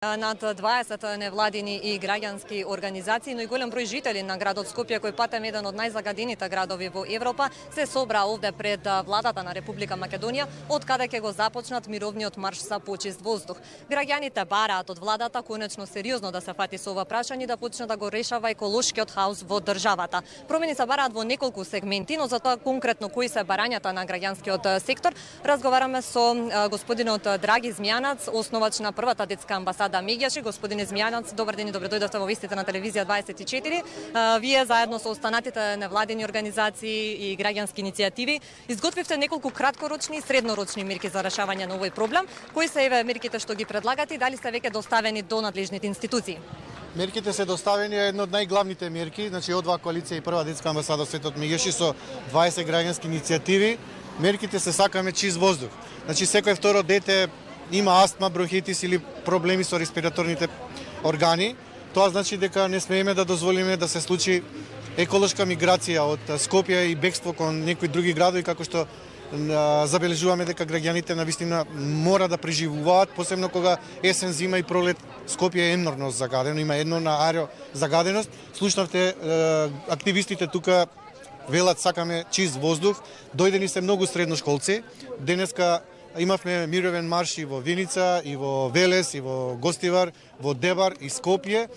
Над 20 невладини и граѓански организации, но и голем број жители на градот Скопје, кој патем еден од најзагадените градови во Европа, се собра овде пред владата на Република Македонија, од каде ќе го започнат мировниот марш за почист воздух. Граѓаните бараат од владата конечно сериозно да се фати со ова прашање и да почне да го решава еколошкиот хаос во државата. Промени се бараат во неколку сегменти, но за тоа конкретно кои се барањата на граѓанскиот сектор, разговараме со господинот Драги Змјанац, основач на првата детска амбасада Меѓаши. Господине Змјанац, добар ден и добре дојдовте во вестите на телевизија 24. Вие заедно со останатите невладини организации и граѓански иницијативи изготвивте неколку краткорочни и среднорочни мерки за решавање на овој проблем. Кои се еве мерките што ги предлагате и дали се веќе доставени до надлежните институции? Мерките се доставени е една од најглавните мерки, значи од коалиција и прва детска амбасада светот Меѓаши со 20 граѓански иницијативи. Мерките се сакаме чист воздух. Значи секој второ дете има астма, бронхитис или проблеми со респираторните органи. Тоа значи дека не смееме да дозволиме да се случи еколошка миграција од Скопје и бегство кон некои други градови, како што забележуваме дека граѓаните навистина мора да преживуваат, посебно кога есен, зима и пролет Скопје е енормно загадено, има на аеро загаденост. Слушнавте активистите тука велат сакаме чист воздух. Дојдени се многу средношколци. Денеска имавме мировен марш и во Виница, и во Велес, и во Гостивар, во Дебар и Скопје.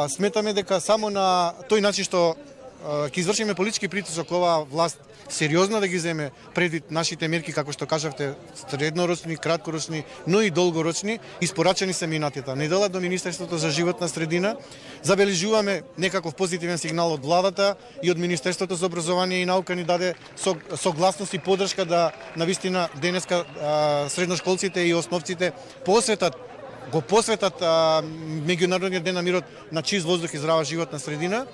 Сметаме дека само на тој начин што ќе извршиме политички притисок оваа власт сериозно да ги земе предвид нашите мерки, како што кажавте, среднорочни, краткорочни, но и долгорочни, испорачани се минатата недела до Министерството за животна средина. Забележуваме некаков позитивен сигнал од владата и од Министерството за образование и наука ни даде согласност и поддршка да навистина денеска средношколците и основците го посветат меѓународниот ден на мирот на чист воздух и здрава животна средина.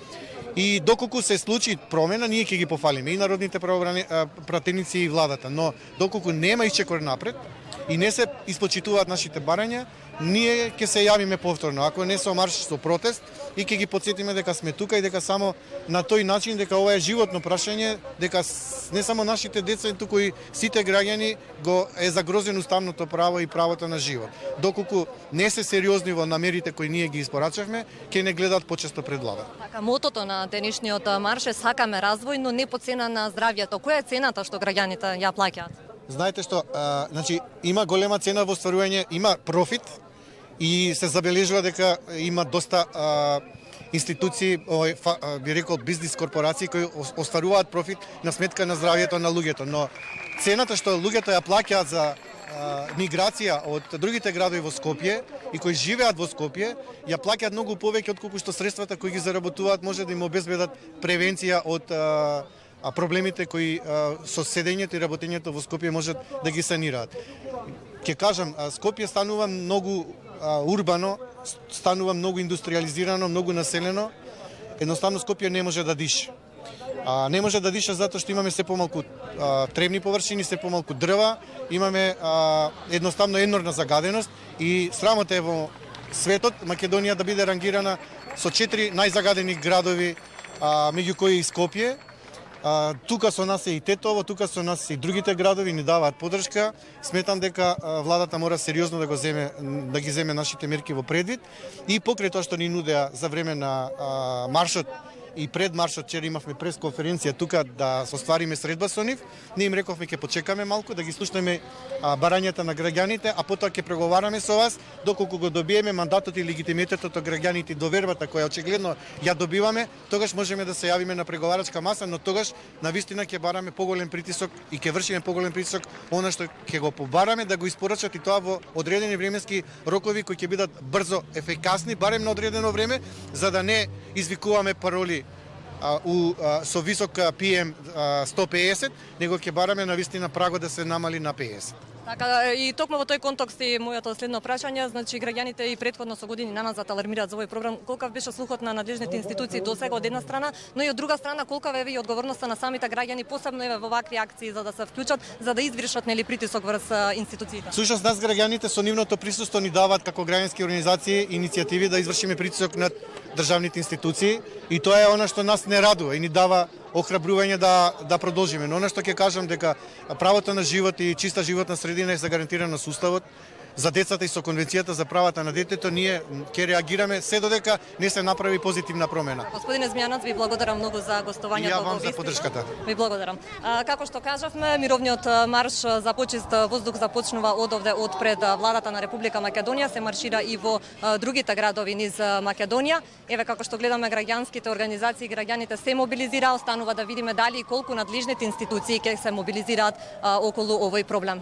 И доколку се случи промена, ние ќе ги пофалиме и народните пратеници и владата, но доколку нема исчекор напред и не се испочитуваат нашите барања, ние ќе се јавиме повторно, ако не со марш, со протест, и ќе ги потсетиме дека сме тука и дека само на тој начин, дека ова е животно прашање, дека не само нашите деца, туку и сите граѓани го е загрозено уставното право и правото на живот. Доколку не се сериозни во намерите кои ние ги испорачавме, ќе не гледаат почесто пред влада. Така, мотото на денешниот марш е сакаме развој, но не по цена на здравјето. Која е цената што граѓаните ја плаќаат? Знаете што, значи има голема цена во остварување, има профит и се забележува дека има доста институции, би рекол бизнис корпорации кои остваруваат профит на сметка на здравјето на луѓето, но цената што луѓето ја плаќаат за миграција од другите градови во Скопје и кои живеат во Скопје, ја плаќаат многу повеќе отколку што средствата кои ги заработуваат може да им обезбедат превенција од проблемите кои со седењето и работењето во Скопје можат да ги санираат. Ќе кажам, Скопје станува многу урбано, станува многу индустриализирано, многу населено. Едноставно Скопје не може да диша. Не може да диша затоа што имаме се помалку тревни површини, се помалку дрва, имаме едноставно енормна загаденост и срамота е во светот Македонија да биде рангирана со 4 најзагадени градови, меѓу кои и Скопје. Тука со нас е и Тетово, тука со нас и другите градови ни даваат поддршка. Сметам дека владата мора сериозно да ги земе нашите мерки во предвид и покрај тоа што ни нудеа за време на маршот и пред маршот, вчера имавме пресконференција тука да соствариме средба со нив. Ние им рековме ќе почекаме малку да ги слушнеме барањата на граѓаните, а потоа ќе преговараме со вас доколку го добиеме мандатот и легитимитетот од граѓаните, довербата која очигледно ја добиваме, тогаш можеме да се јавиме на преговарачка маса, но тогаш навистина ќе бараме поголем притисок и ќе вршиме поголем притисок она што ќе го побараме да го испорачат и тоа во одредени временски рокови кои ќе бидат брзо ефикасни, барем на одредено време, за да не извикуваме пароли со висок PM 150, него ќе бараме навистина прагот да се намали на 50. Така, и токму во тој контекст и моето следно прашање, значи граѓаните и претходно со години назад алармираат за овој проблем. Колкав беше слухот на надлежните институции досега од една страна, но и од друга страна колкава е и одговорноста на самите граѓани, посебно еве во вакви акции за да се вклучат, за да извршат нели притисок врз институциите. Всушност нас граѓаните со нивното присуство ни даваат како граѓански организации иницијативи да извршиме притисок над државните институции и тоа е она што нас не радува и ни дава охрабрување да продолжиме. Но она што ќе кажам дека правото на живот и чиста животна средина е загарантирано со уставот. за децата и со Конвенцијата за правата на детето, ние ќе реагираме се додека не се направи позитивна промена. Господине Змјанац, ви благодарам многу за гостувањето. И ја вам во за Вистина. поддршката. Ви благодарам. Како што кажавме, мировниот марш за почист воздух започнува одовде од пред владата на Република Македонија, се маршира и во другите градови низ Македонија. Еве како што гледаме, граѓанските организации и граѓаните се мобилизираа, останува да видиме дали и колку надлежните институции ќе се мобилизираат околу овој проблем.